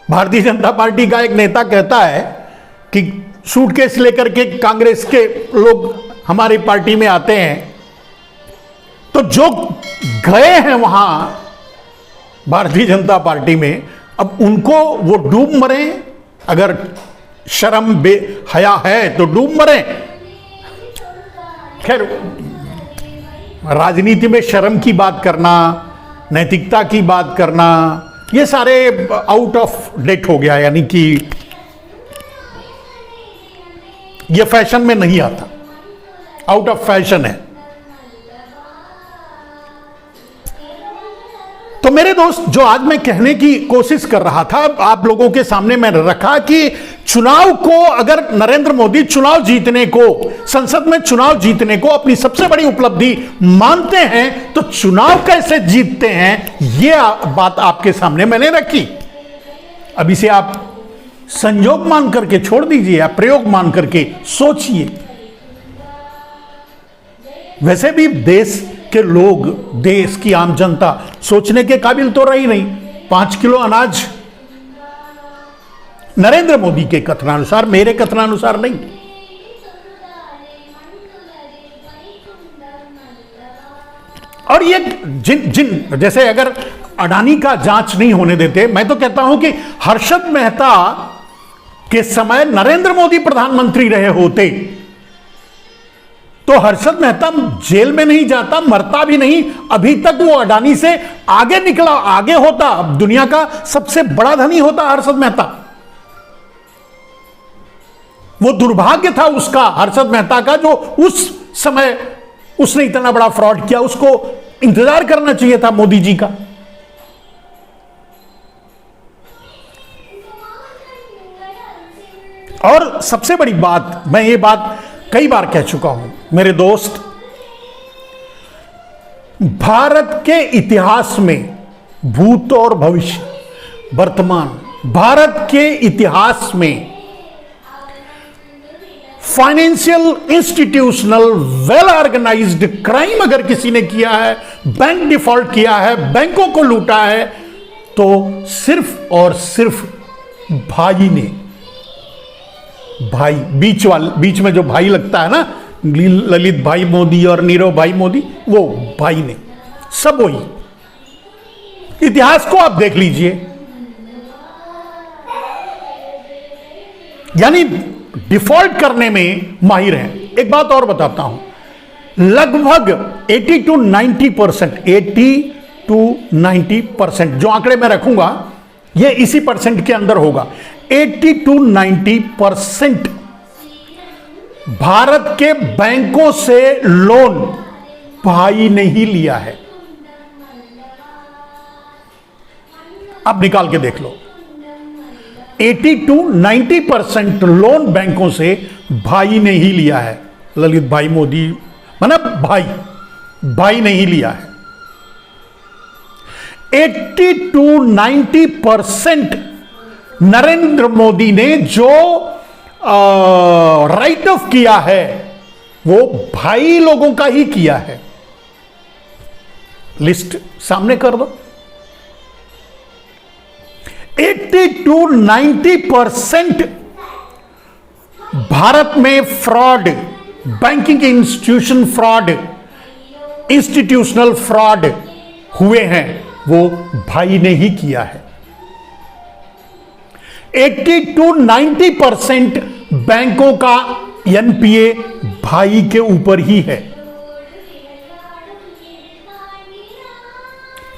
Bharatiya Janata party का एक नेता कहता है कि सूटकेस लेकर के कांग्रेस के लोग हमारी पार्टी में आते हैं, तो जो गए हैं वहां भारतीय जनता पार्टी में, अब उनको वो डूब मरे। अगर शर्म बेहया है तो डूब मरे। खैर, राजनीति में शर्म की बात करना, नैतिकता की बात करना, ये सारे आउट ऑफ डेट हो गया, यानी कि ये फैशन में नहीं आता, आउट ऑफ फैशन है। तो मेरे दोस्त, जो आज मैं कहने की कोशिश कर रहा था, आप लोगों के सामने मैंने रखा कि चुनाव को, अगर नरेंद्र मोदी चुनाव जीतने को, संसद में चुनाव जीतने को अपनी सबसे बड़ी उपलब्धि मानते हैं, तो चुनाव कैसे जीतते हैं, यह बात आपके सामने मैंने रखी। अब इसे आप संयोग मान करके छोड़ दीजिए या प्रयोग मान करके सोचिए। वैसे भी देश के लोग, देश की आम जनता सोचने के काबिल तो रही नहीं। 5 किलो अनाज नरेंद्र मोदी के कथनानुसार, मेरे कथनानुसार नहीं। और ये जिन जैसे अगर अडानी का जांच नहीं होने देते, मैं तो कहता हूं कि हर्षद मेहता के समय नरेंद्र मोदी प्रधानमंत्री रहे होते तो हर्षद मेहता जेल में नहीं जाता, मरता भी नहीं, अभी तक वो अडानी से आगे निकला, आगे होता, दुनिया का सबसे बड़ा धनी होता हर्षद मेहता। वो दुर्भाग्य था उसका, हर्षद मेहता का, जो उस समय उसने इतना बड़ा फ्रॉड किया। उसको इंतजार करना चाहिए था मोदी जी का। और सबसे बड़ी बात, मैं ये बात कई बार कह चुका हूं मेरे दोस्त, भारत के इतिहास में, भूत और भविष्य, वर्तमान, भारत के इतिहास में financial, institutional, well organised crime अगर किसी ने किया है, बैंक डिफॉल्ट किया है, बैंकों को लूटा है, तो सिर्फ और सिर्फ भाई ने, भाई, बीच में जो भाई लगता है ना, ललित भाई मोदी और नीरव भाई मोदी, वो भाई ने, सब वही। इतिहास को आप देख लीजिए, यानी डिफॉल्ट करने में माहिर हैं। एक बात और बताता हूं, लगभग 80 to 90%, जो आंकड़े मैं रखूंगा ये इसी परसेंट के अंदर होगा। 80 to 90% भारत के बैंकों से लोन भाई ने ही लिया है। अब निकाल के देख लो, 80 to 90% लोन बैंकों से भाई ने ही लिया है। ललित भाई मोदी, मतलब भाई ने ही लिया है। 80 to 90% नरेंद्र मोदी ने जो राइट ऑफ किया है, वो भाई लोगों का ही किया है। लिस्ट सामने कर दो। 80 to 90% भारत में fraud, banking institution fraud, institutional fraud हुए हैं, वो भाई ने ही किया है। 80 to 90% बैंकों का एनपीए भाई के ऊपर ही है।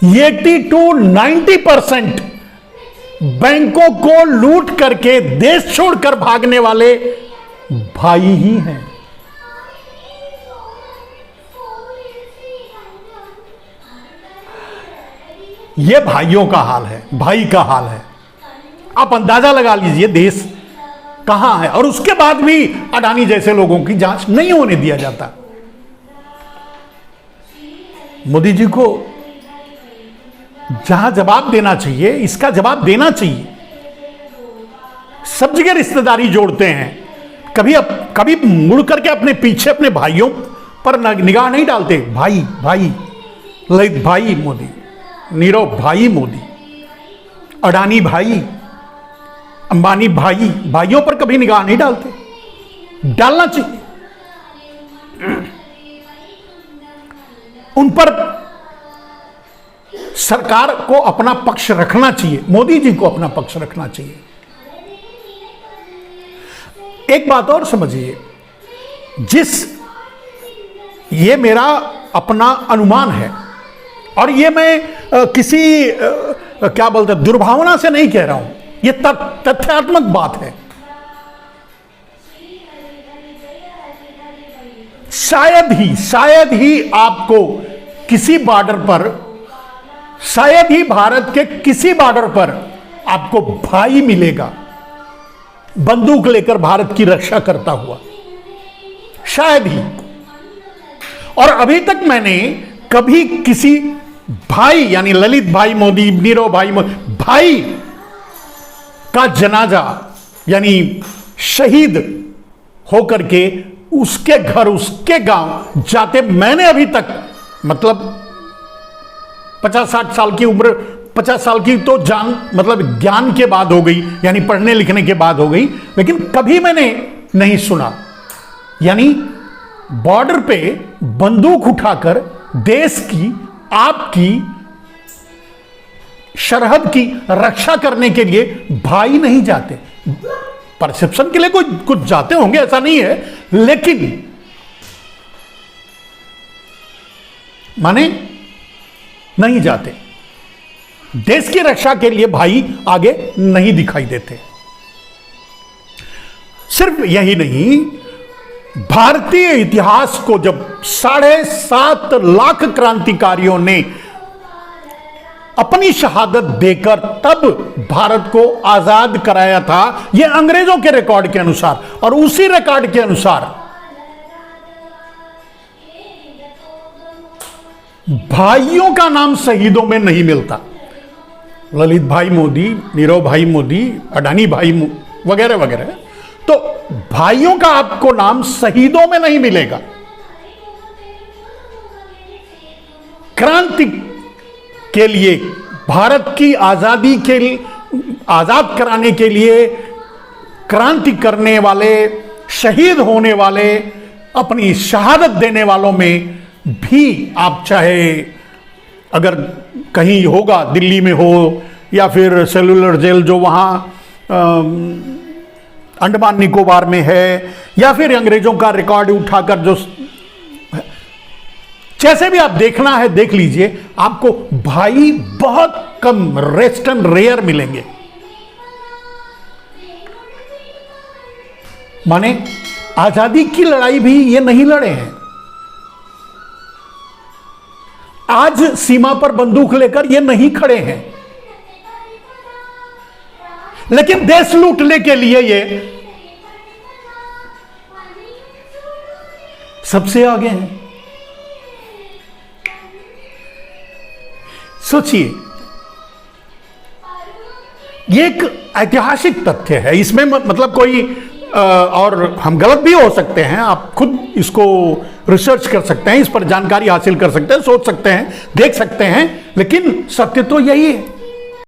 80 to 90% बैंकों को लूट करके देश छोड़कर भागने वाले भाई ही हैं। यह भाइयों का हाल है, भाई का हाल है। आप अंदाजा लगा लीजिए देश कहां है, और उसके बाद भी अडानी जैसे लोगों की जांच नहीं होने दिया जाता। मोदी जी को जहां जवाब देना चाहिए, इसका जवाब देना चाहिए। सब जगह रिश्तेदारी जोड़ते हैं, कभी मुड़ करके अपने पीछे अपने भाइयों पर निगाह नहीं डालते। भाई, ललित भाई मोदी, नीरव भाई मोदी, अडानी भाई, अंबानी भाइयों पर कभी निगाह नहीं डालते, डालना चाहिए। उन पर सरकार को अपना पक्ष रखना चाहिए, मोदी जी को अपना पक्ष रखना चाहिए। एक बात और समझिए, ये मेरा अपना अनुमान है और ये मैं किसी क्या बोलते हैं दुर्भावना से नहीं कह रहा हूं, ये तथ्यात्मक बात है। शायद ही आपको किसी बॉर्डर पर, शायद ही भारत के किसी बॉर्डर पर आपको भाई मिलेगा बंदूक लेकर भारत की रक्षा करता हुआ, शायद ही। और अभी तक मैंने कभी किसी भाई यानी ललित भाई मोदी, नीरव भाई मोदी, भाई का जनाजा यानी शहीद होकर के उसके घर, उसके गांव जाते मैंने अभी तक, मतलब 50-60 साल की उम्र, 50 साल की तो जान मतलब ज्ञान के बाद हो गई, यानी पढ़ने लिखने के बाद हो गई, लेकिन कभी मैंने नहीं सुना। यानी बॉर्डर पे बंदूक उठाकर देश की, आपकी सरहद की रक्षा करने के लिए भाई नहीं जाते। परसेप्शन के लिए कुछ जाते होंगे, ऐसा नहीं है, लेकिन माने नहीं जाते। देश की रक्षा के लिए भाई आगे नहीं दिखाई देते। सिर्फ यही नहीं, भारतीय इतिहास को जब 7.5 लाख क्रांतिकारियों ने अपनी शहादत देकर तब भारत को आजाद कराया था, यह अंग्रेजों के रिकॉर्ड के अनुसार, और उसी रिकॉर्ड के अनुसार भाइयों का नाम शहीदों में नहीं मिलता। ललित भाई मोदी, नीरव भाई मोदी, अडानी भाई वगैरह वगैरह, तो भाइयों का आपको नाम शहीदों में नहीं मिलेगा। क्रांति के लिए, भारत की आजादी के लिए, आजाद कराने के लिए क्रांति करने वाले, शहीद होने वाले, अपनी शहादत देने वालों में भी आप चाहे अगर कहीं होगा, दिल्ली में हो या फिर सेलुलर जेल जो वहां अंडमान निकोबार में है, या फिर अंग्रेजों का रिकॉर्ड उठाकर जो, जैसे भी आप देखना है देख लीजिए, आपको भाई बहुत कम, रेस्ट एंड रेयर मिलेंगे। माने आजादी की लड़ाई भी ये नहीं लड़े हैं, आज सीमा पर बंदूक लेकर ये नहीं खड़े हैं, लेकिन देश लूटने के लिए ये सबसे आगे हैं। सोचिए, ये एक ऐतिहासिक तथ्य है, इसमें मतलब कोई और हम गलत भी हो सकते हैं, आप खुद इसको रिसर्च कर सकते हैं, इस पर जानकारी हासिल कर सकते हैं, सोच सकते हैं, देख सकते हैं, लेकिन सत्य तो यही है।